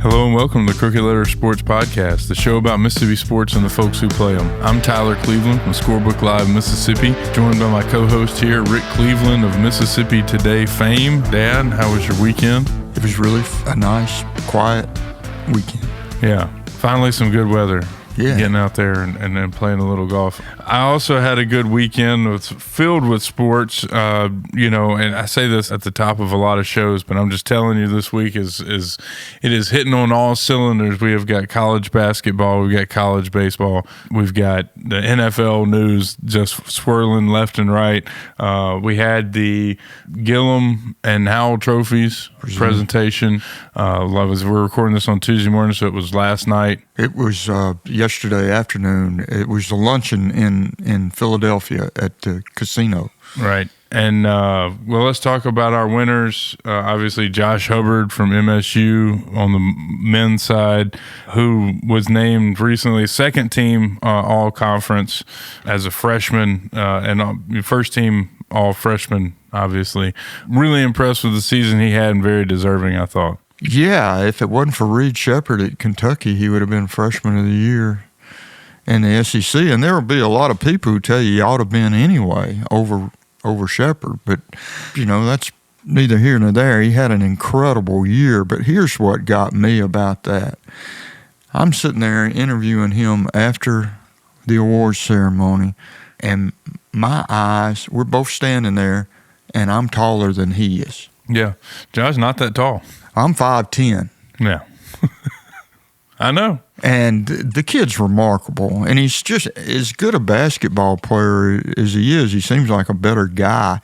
Hello and welcome to the Crooked Letter Sports Podcast, the show about Mississippi sports and the folks who play them. I'm Tyler Cleveland from Scorebook Live, Mississippi, joined by my co-host here, Rick Cleveland of Mississippi Today fame. Dad, how was your weekend? It was really a nice, quiet weekend. Yeah, finally some good weather. Yeah. Getting out there and then playing a little golf. I also had a good weekend filled with sports, and I say this at the top of a lot of shows, but I'm just telling you this week it is hitting on all cylinders. We have got college basketball, we've got college baseball, we've got the NFL news just swirling left and right. We had the Gillum and Howell trophies presentation. We're recording this on Tuesday morning, so it was last night. It was yesterday afternoon. It was a luncheon in Philadelphia at the casino. Right. And, let's talk about our winners. Obviously, Josh Hubbard from MSU on the men's side, who was named recently second team all-conference as a freshman and first team all-freshman, obviously. Really impressed with the season he had and very deserving, I thought. Yeah, if it wasn't for Reed Shepherd at Kentucky, he would have been freshman of the year in the SEC. And there will be a lot of people who tell you ought to have been anyway over Shepherd. But, that's neither here nor there. He had an incredible year. But here's what got me about that. I'm sitting there interviewing him after the awards ceremony, and my eyes, we're both standing there, and I'm taller than he is. Yeah. Josh's not that tall. I'm 5'10". Yeah. I know. And the kid's remarkable. And he's just as good a basketball player as he is. He seems like a better guy.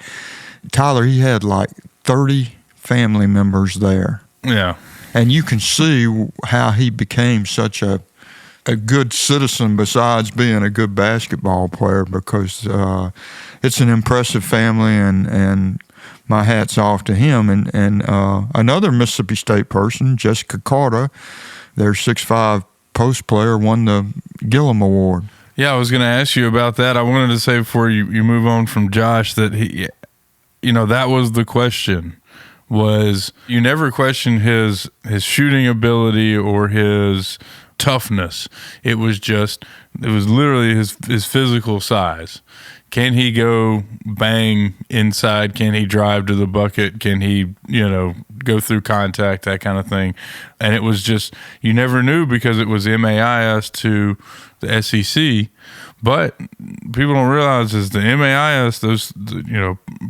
Tyler, he had like 30 family members there. Yeah. And you can see how he became such a good citizen besides being a good basketball player, because it's an impressive family, and my hat's off to him. And another Mississippi State person, Jessica Carter, their 6'5" post player, won the Gillum Award. Yeah, I was going to ask you about that. I wanted to say before you move on from Josh that he, that was the question. Was you never questioned his shooting ability or his toughness. It was literally his physical size. Can he go bang inside? Can he drive to the bucket? Can he, go through contact, that kind of thing? And it was just, you never knew because it was MAIS to the SEC. But people don't realize is the MAIS, those,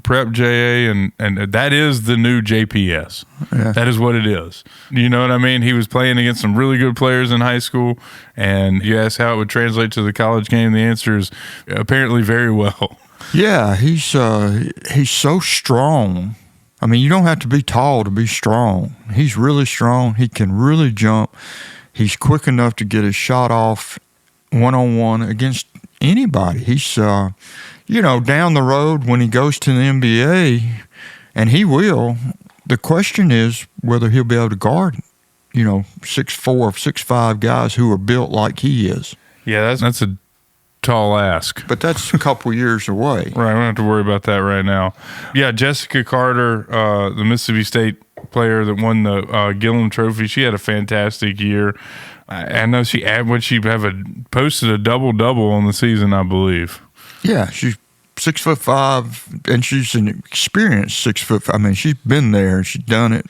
Prep JA, and that is the new JPS. Yeah. That is what it is. You know what I mean? He was playing against some really good players in high school, and you ask how it would translate to the college game. The answer is apparently very well. Yeah, he's so strong. I mean, you don't have to be tall to be strong. He's really strong. He can really jump. He's quick enough to get his shot off one-on-one against anybody. He's, down the road when he goes to the NBA, and he will, the question is whether he'll be able to guard, 6'4", 6'5" guys who are built like he is. Yeah, that's a tall ask. But that's a couple years away. Right, we don't have to worry about that right now. Yeah, Jessica Carter, the Mississippi State player that won the Gillum Trophy, she had a fantastic year. I know she posted a double-double on the season, I believe. Yeah, she's 6'5", and she's an experienced 6 foot. I mean, she's been there, she's done it,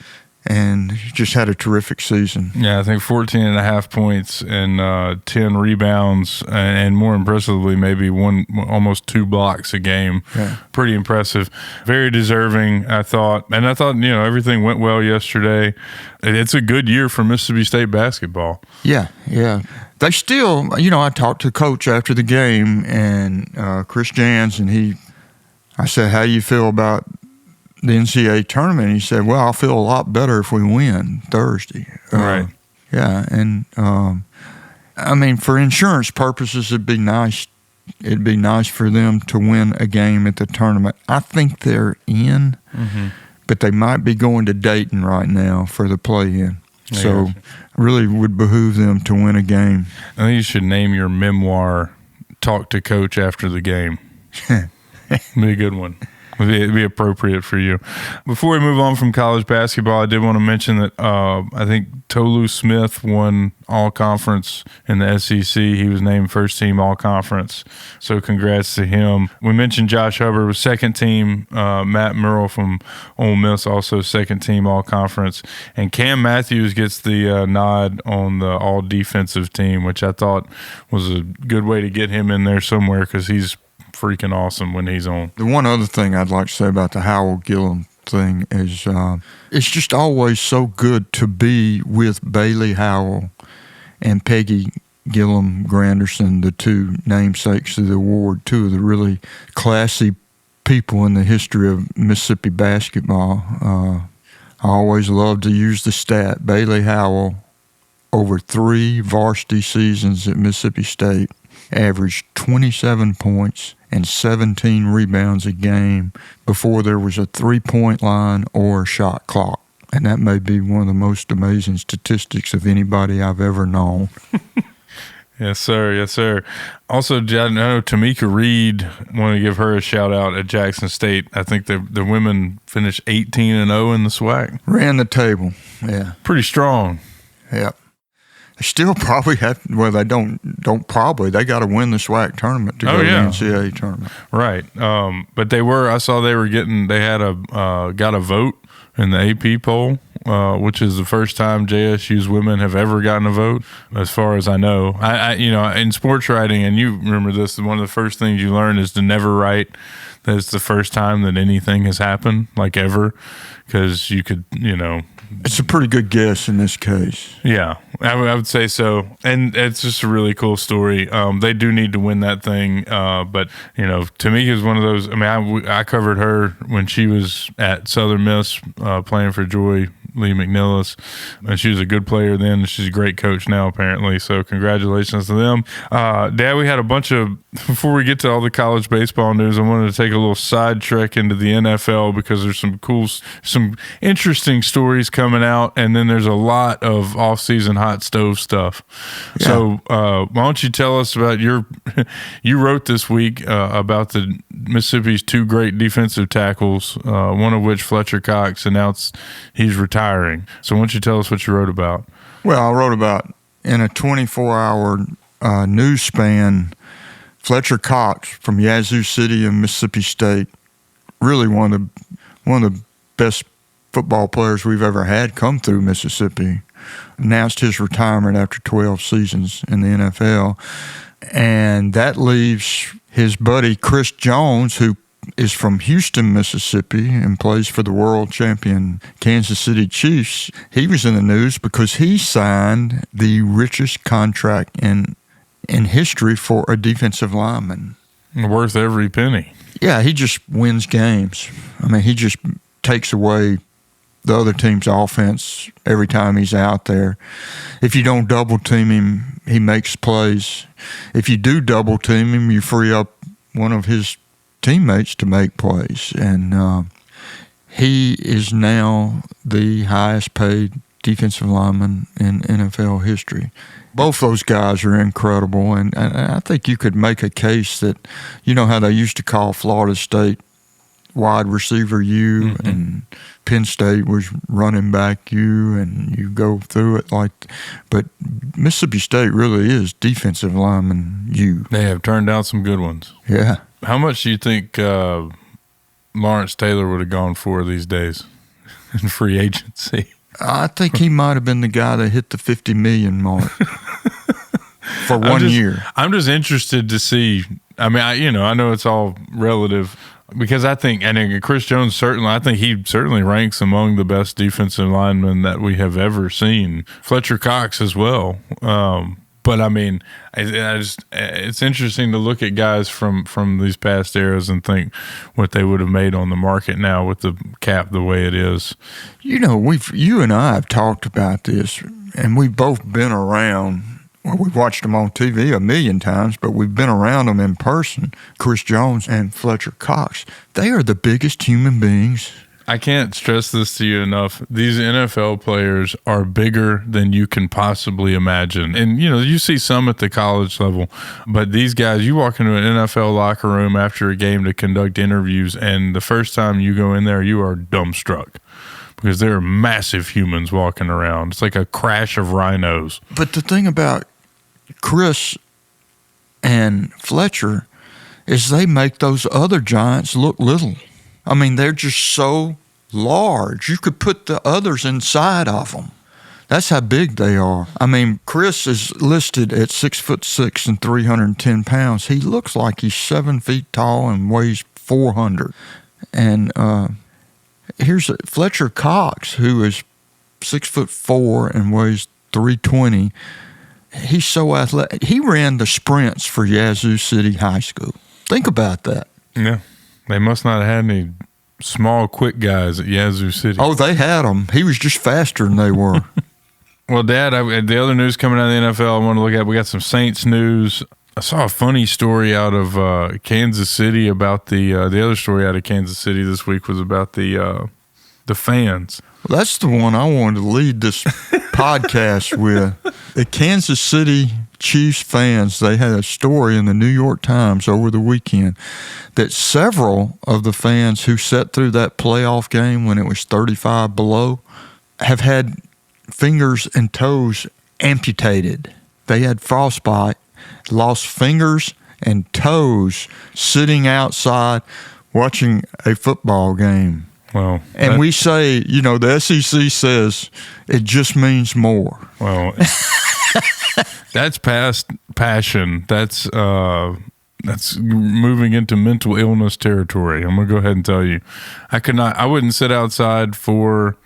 and just had a terrific season. Yeah, I think 14.5 points and 10 rebounds, and more impressively, maybe almost 2 blocks a game. Yeah. Pretty impressive. Very deserving, I thought. And I thought, everything went well yesterday. It's a good year for Mississippi State basketball. Yeah. They still, I talked to Coach after the game, and Chris Jans, and I said, how do you feel about the NCAA tournament? He said, well, I'll feel a lot better if we win Thursday. Right. Yeah, and for insurance purposes, it'd be nice. It'd be nice for them to win a game at the tournament. I think they're in, but they might be going to Dayton right now for the play-in. So really would behoove them to win a game. I think you should name your memoir, Talk to Coach After the Game. Be a good one. It'd be appropriate for you. Before we move on from college basketball, I did want to mention that I think Tolu Smith won All-Conference in the SEC. He was named first team All-Conference. So congrats to him. We mentioned Josh Hubbard was second team. Matt Murrell from Ole Miss also second team All-Conference. And Cam Matthews gets the nod on the All-Defensive team, which I thought was a good way to get him in there somewhere because he's freaking awesome when he's on. The one other thing I'd like to say about the Howell Gillum thing is it's just always so good to be with Bailey Howell and Peggy Gillum Granderson, the two namesakes of the award, two of the really classy people in the history of Mississippi basketball. I always love to use the stat. Bailey Howell, over 3 varsity seasons at Mississippi State, averaged 27 points and 17 rebounds a game before there was a 3-point line or a shot clock. And that may be one of the most amazing statistics of anybody I've ever known. Yes, sir. Yes, sir. Also, I know Tamika Reed, want to give her a shout out at Jackson State. I think the women finished 18-0 in the SWAC. Ran the table, yeah. Pretty strong. Yeah. They still probably have. Well, they don't probably. They got to win the SWAC tournament to go to the NCAA tournament. Right. But they were. I saw they were getting. They had got a vote in the AP poll, which is the first time JSU's women have ever gotten a vote, as far as I know. I in sports writing, and you remember this. One of the first things you learn is to never write that it's the first time that anything has happened, like ever, because you could, It's a pretty good guess in this case. Yeah, I would say so. And it's just a really cool story. They do need to win that thing. But, Tamika is one of those. I mean, I covered her when she was at Southern Miss playing for Joy Lee McNillis. And she was a good player then. She's a great coach now, apparently. So congratulations to them. Dad, we had a bunch of, before we get to all the college baseball news, I wanted to take a little side trek into the NFL because there's some interesting stories coming out. And then there's a lot of off-season hot stove stuff. Yeah. So why don't you tell us about you wrote this week about the Mississippi's 2 great defensive tackles, one of which, Fletcher Cox, announced he's retiring. So why don't you tell us what you wrote about? Well, I wrote about, in a 24-hour news span, Fletcher Cox from Yazoo City in Mississippi State, really one of the best football players we've ever had come through Mississippi, announced his retirement after 12 seasons in the NFL. And that leaves his buddy Chris Jones, who is from Houston, Mississippi, and plays for the world champion Kansas City Chiefs. He was in the news because he signed the richest contract in history for a defensive lineman. Worth every penny. Yeah, he just wins games. I mean, he just takes away the other team's offense every time he's out there. If you don't double team him, he makes plays. If you do double team him, you free up one of his teammates to make plays. And he is now the highest paid defensive lineman in NFL history. Both those guys are incredible, and I think you could make a case that, how they used to call Florida State wide receiver U, mm-hmm. and Penn State was running back U, and you go through it but Mississippi State really is defensive lineman U. They have turned out some good ones. Yeah. How much do you think Lawrence Taylor would have gone for these days in free agency? I think he might have been the guy that hit the $50 million mark for 1 year. I'm just interested to see. I mean, I know it's all relative because I think Chris Jones he certainly ranks among the best defensive linemen that we have ever seen. Fletcher Cox as well. But I mean, it's interesting to look at guys from these past eras and think what they would have made on the market now with the cap the way it is. You and I have talked about this, and we've both been around. Well, we've watched them on TV a million times, but we've been around them in person. Chris Jones and Fletcher Cox, they are the biggest human beings I can't stress this to you enough. These NFL players are bigger than you can possibly imagine. And, you see some at the college level, but these guys, you walk into an NFL locker room after a game to conduct interviews, and the first time you go in there, you are dumbstruck because there are massive humans walking around. It's like a crash of rhinos. But the thing about Chris and Fletcher is they make those other giants look little. I mean, they're just so large. You could put the others inside of them. That's how big they are. I mean, Chris is listed at 6'6" and 310 pounds. He looks like he's 7 feet tall and weighs 400. And here's Fletcher Cox, who is 6'4" and weighs 320. He's so athletic. He ran the sprints for Yazoo City High School. Think about that. Yeah. They must not have had any small, quick guys at Yazoo City. Oh, they had them. He was just faster than they were. Well, Dad, the other news coming out of the NFL I want to look at, we got some Saints news. I saw a funny story out of Kansas City about the other story out of Kansas City this week was about the fans. Well, that's the one I wanted to lead this podcast with. The Kansas City Chiefs fans, they had a story in the New York Times over the weekend that several of the fans who sat through that playoff game when it was 35 below have had fingers and toes amputated. They had frostbite, lost fingers and toes sitting outside watching a football game. Well, and we say, the SEC says it just means more. Well, that's past passion. That's moving into mental illness territory. I'm gonna go ahead and tell you, I wouldn't sit outside for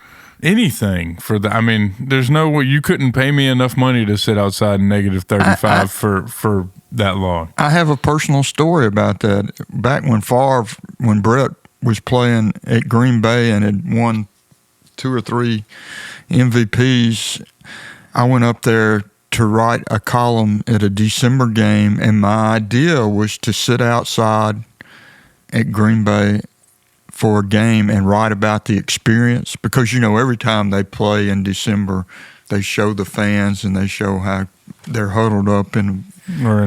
anything I mean, there's no way you couldn't pay me enough money to sit outside in negative 35 for that long. I have a personal story about that. Back when Brett was playing at Green Bay and had won 2 or 3 MVPs, I went up there to write a column at a December game, and my idea was to sit outside at Green Bay for a game and write about the experience because, every time they play in December, they show the fans and they show how they're huddled up in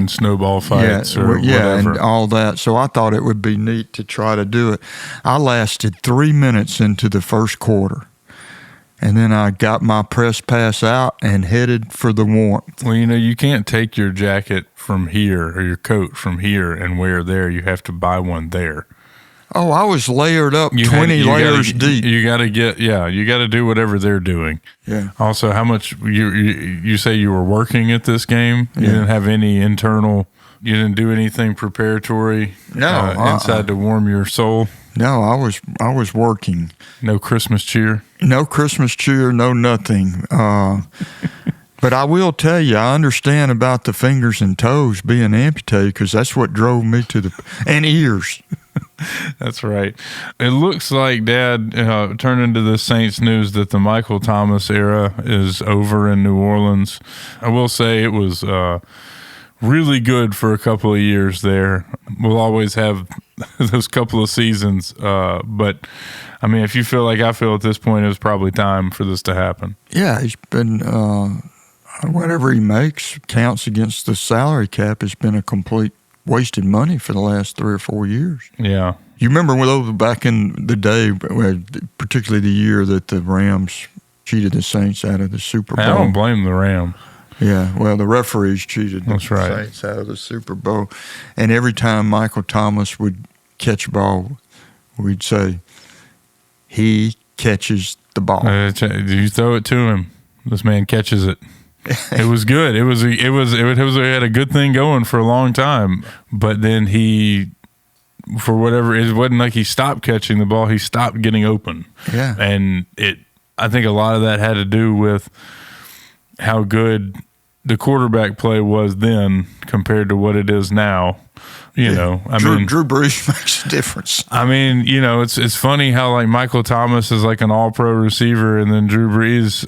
snowball fights or whatever. And all that. So I thought it would be neat to try to do it. I lasted 3 minutes into the first quarter. And then I got my press pass out and headed for the warmth. Well, you can't take your jacket from here or your coat from here and wear there. You have to buy one there. Oh, I was layered up 20 layers deep. You got to you got to do whatever they're doing. Yeah. Also, how much you say you were working at this game? You didn't have any internal, you didn't do anything preparatory inside to warm your soul? No, I was working. No Christmas cheer? No Christmas cheer, no nothing. But I will tell you, I understand about the fingers and toes being amputated because that's what drove me to and ears. That's right. It looks like, Dad, turning to the Saints news that the Michael Thomas era is over in New Orleans. I will say it was really good for a couple of years there. We'll always have those couple of seasons. But, I mean, if you feel like I feel at this point, it was probably time for this to happen. Yeah, he's been whatever he makes counts against the salary cap has been a complete wasted money for the last 3 or 4 years. Yeah. You remember back in the day, particularly the year that the Rams cheated the Saints out of the Super Bowl. I don't blame the Rams. Yeah, well, the referees cheated the Saints out of the Super Bowl. And every time Michael Thomas would catch a ball, we'd say, he catches the ball. You throw it to him. This man catches it. It was good. It had a good thing going for a long time, but then he, for whatever, it wasn't like he stopped catching the ball. He stopped getting open. Yeah, and I think a lot of that had to do with how good the quarterback play was then compared to what it is now. Drew Brees makes a difference. I mean, it's funny how like Michael Thomas is like an all-pro receiver, and then Drew Brees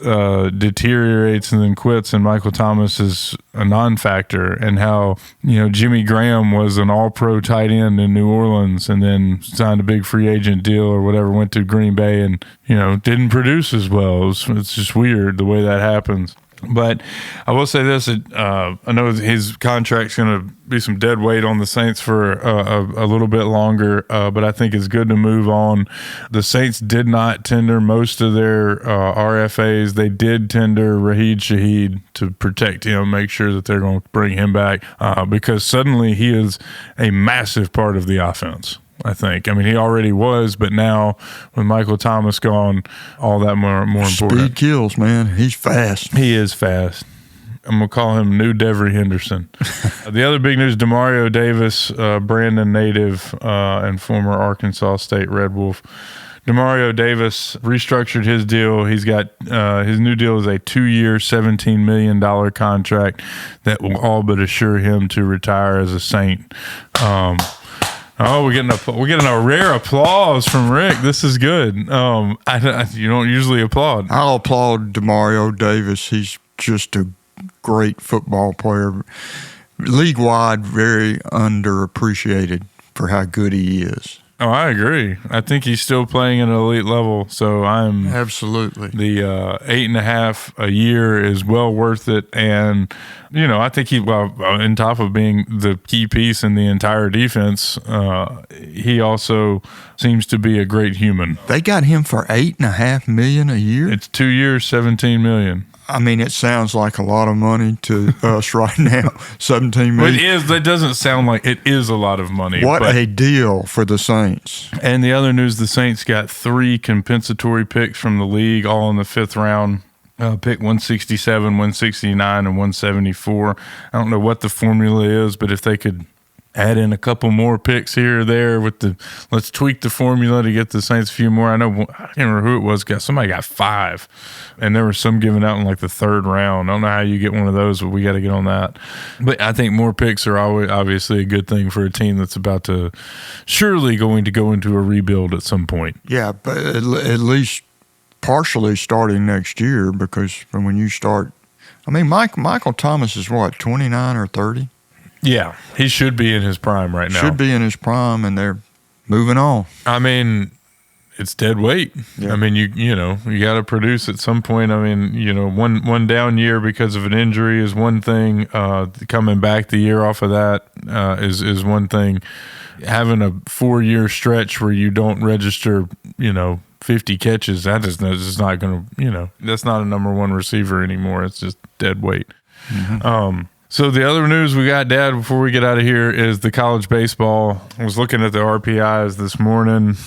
deteriorates and then quits, and Michael Thomas is a non-factor, and how Jimmy Graham was an all-pro tight end in New Orleans, and then signed a big free agent deal or whatever, went to Green Bay, and didn't produce as well. It's just weird the way that happens. But I will say this: I know his contract's going to be some dead weight on the Saints for a little bit longer, but I think it's good to move on. The Saints did not tender most of their RFAs. They did tender Raheed Shaheed to protect him, make sure that they're going to bring him back because suddenly he is a massive part of the offense. I think. I mean, he already was, but now with Michael Thomas gone, all that more important. Speed kills, man. He's fast. He is fast. I'm going to call him New Devery Henderson. The other big news, Demario Davis, Brandon native and former Arkansas State Red Wolf. Demario Davis restructured his deal. He's got his new deal is a 2-year, $17 million contract that will all but assure him to retire as a Saint. Oh, we're getting a rare applause from Rick. This is good. You don't usually applaud. I'll applaud Demario Davis. He's just a great football player. League-wide, very underappreciated for how good he is. Oh, I agree. I think he's still playing at an elite level, so I'm absolutely the 8.5 a year is well worth it. And I think on top of being the key piece in the entire defense, he also seems to be a great human. They got him for $8.5 million a year. It's 2 years, $17 million. I mean, it sounds like a lot of money to us right now, $17 million. Well, it is. That doesn't sound like it is a lot of money. What a deal for the Saints. And the other news, the Saints got 3 compensatory picks from the league, all in the 5th round. Pick 167, 169, and 174. I don't know what the formula is, but if they could add in a couple more picks here or there let's tweak the formula to get the Saints a few more. I can't remember who it was. Somebody got 5, and there was some given out in like the 3rd round. I don't know how you get one of those, but we got to get on that. But I think more picks are always obviously a good thing for a team that's surely going to go into a rebuild at some point. Yeah, but at least partially starting next year, because from when you start, I mean, Michael Thomas is what, 29 or 30? Yeah, he should be in his prime right now. Should be in his prime, and they're moving on. I mean, it's dead weight. Yeah. I mean, you got to produce at some point. I mean, one down year because of an injury is one thing. Coming back the year off of that is one thing. Having a 4-year stretch where you don't register, 50 catches, that is just not going to, that's not a number 1 receiver anymore. It's just dead weight. Mm-hmm. So the other news we got, Dad, before we get out of here is the college baseball. I was looking at the RPIs this morning.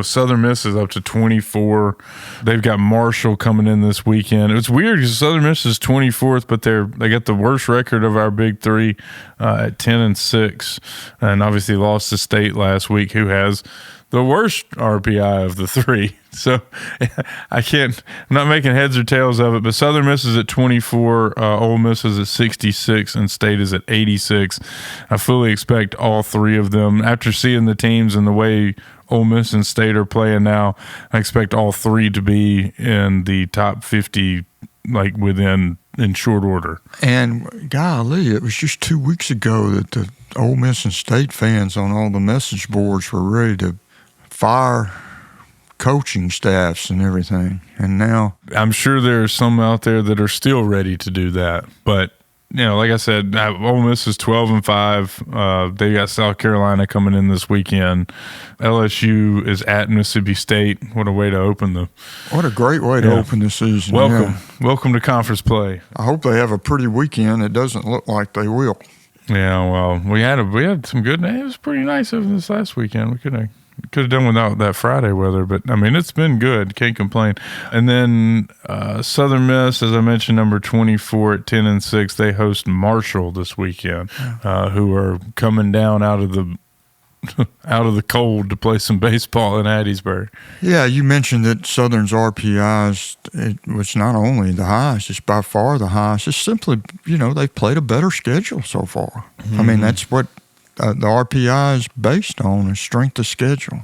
Southern Miss is up to 24. They've got Marshall coming in this weekend. It's weird because Southern Miss is 24th, but they got the worst record of our big 3 at 10-6, and obviously lost to State last week, who has the worst RPI of the 3. So I'm not making heads or tails of it, but Southern Miss is at 24, Ole Miss is at 66, and State is at 86. I fully expect all 3 of them. After seeing the teams and the way Ole Miss and State are playing now, I expect all 3 to be in the top 50, like in short order. And golly, it was just 2 weeks ago that the Ole Miss and State fans on all the message boards were ready to fire coaching staffs and everything. And now I'm sure there are some out there that are still ready to do that. But, like I said, Ole Miss is 12-5. They got South Carolina coming in this weekend. LSU is at Mississippi State. What a way to open What a great way to open the season. Welcome to conference play. I hope they have a pretty weekend. It doesn't look like they will. Yeah, well, we had some good. It was pretty nice over this last weekend. We could have done without that Friday weather, but I mean, it's been good. Can't complain. And then Southern Miss, as I mentioned, number 24 at 10-6. They host Marshall this weekend, who are coming down out of the out of the cold to play some baseball in Hattiesburg. Yeah, you mentioned that Southern's RPIs, it was not only the highest, it's by far the highest. It's simply, they've played a better schedule so far. I mean, that's what the RPI is based on, is strength of schedule.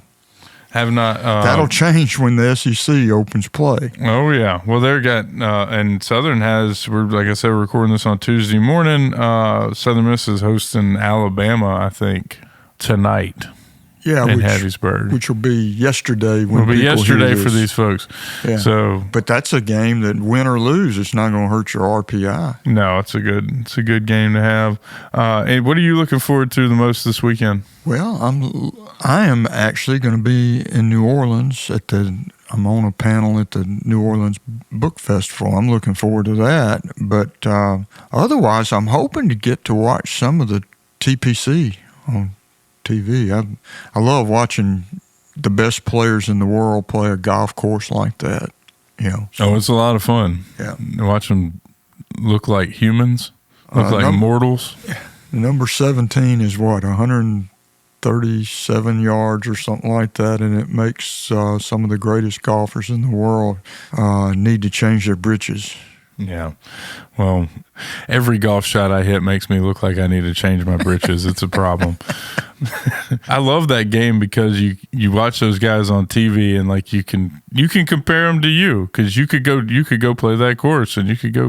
Have not. That'll change when the SEC opens play. Oh yeah. Well, and Southern has. Like I said, we're recording this on Tuesday morning. Southern Miss is hosting Alabama, I think, tonight. Yeah, in Hattiesburg, which will be yesterday. Will be yesterday for these folks. Yeah. So, but that's a game that win or lose, it's not going to hurt your RPI. No, it's a good game to have. And what are you looking forward to the most this weekend? Well, I am actually going to be in New Orleans I'm on a panel at the New Orleans Book Festival. I'm looking forward to that. But otherwise, I'm hoping to get to watch some of the TPC on TV. I love watching the best players in the world play a golf course like that. So, it's a lot of fun. Yeah, watch them look like humans, look like mortals. Number 17 is what, 137 yards or something like that, and it makes some of the greatest golfers in the world need to change their britches. Yeah. Well, every golf shot I hit makes me look like I need to change my britches. It's a problem. I love that game because you watch those guys on TV and like you can compare them to you, because you could go play that course and you could go,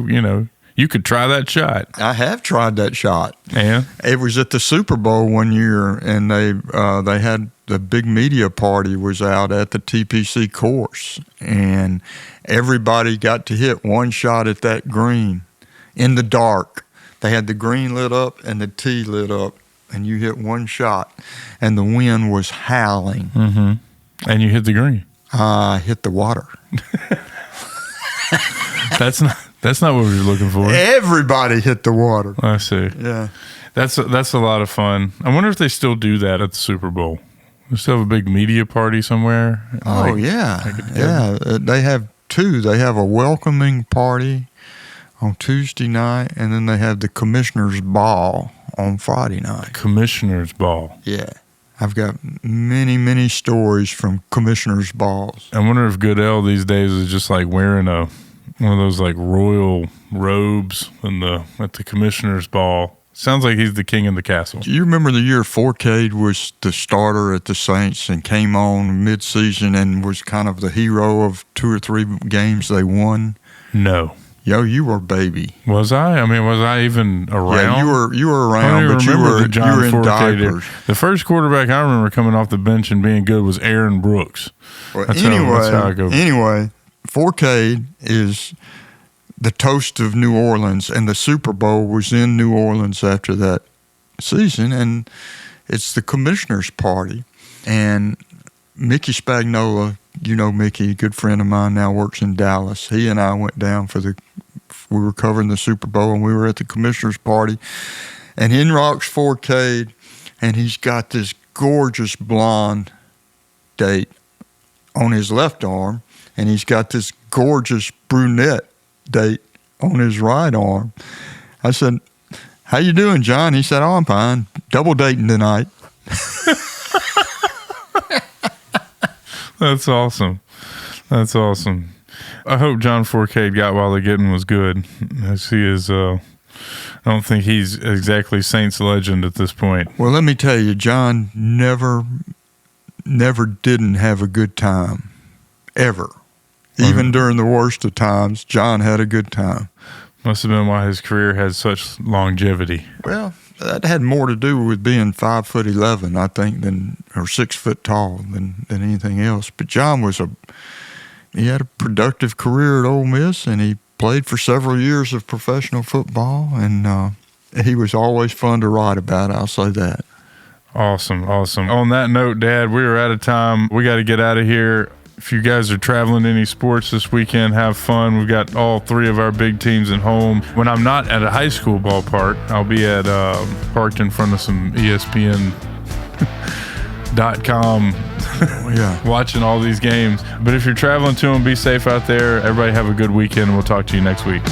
you could try that shot. I have tried that shot. And it was at the Super Bowl one year, and they had the big media party was out at the TPC course, and everybody got to hit one shot at that green in the dark. They had the green lit up and the tee lit up, and you hit one shot, and the wind was howling. Mm-hmm. And you hit the green. I hit the water. That's not what we were looking for. Everybody hit the water. I see. Yeah. That's a lot of fun. I wonder if they still do that at the Super Bowl. They still have a big media party somewhere. Oh, yeah. They have two. They have a welcoming party on Tuesday night, and then they have the Commissioner's Ball on Friday night. Commissioner's Ball. Yeah. I've got many, many stories from Commissioner's Balls. I wonder if Goodell these days is just like wearing one of those like royal robes at the Commissioner's Ball. Sounds like he's the king in the castle. Do you remember the year Fourcade was the starter at the Saints and came on mid-season and was kind of the hero of 2 or 3 games they won? No. Yo, you were a baby. Was I? I mean, was I even around? Yeah, you were around, but you were in diapers. The first quarterback I remember coming off the bench and being good was Aaron Brooks. Well, anyway, Fourcade is the toast of New Orleans, and the Super Bowl was in New Orleans after that season, and it's the Commissioner's Party. And Mickey Spagnola, Mickey, a good friend of mine, now works in Dallas. He and I went down we were covering the Super Bowl, and we were at the Commissioner's Party, and in rocks Fourcade, and he's got this gorgeous blonde date on his left arm, and he's got this gorgeous brunette date on his right arm. I said, "How you doing, John?" He said, "Oh, I'm fine. Double dating tonight." That's awesome. That's awesome. I hope John Fourcade got while the getting was good. As he is, I don't think he's exactly Saints legend at this point. Well, let me tell you, John never didn't have a good time, ever. Even during the worst of times, John had a good time. Must have been why his career had such longevity. Well, that had more to do with being 5'11", I think, or 6 foot tall than anything else. But John he had a productive career at Ole Miss, and he played for several years of professional football, and he was always fun to write about. I'll say that. Awesome. On that note, Dad, we are out of time. We got to get out of here. If you guys are traveling to any sports this weekend, have fun. We've got all 3 of our big teams at home. When I'm not at a high school ballpark, I'll be at parked in front of some ESPN.com watching all these games. But if you're traveling to them, be safe out there. Everybody have a good weekend, and we'll talk to you next week.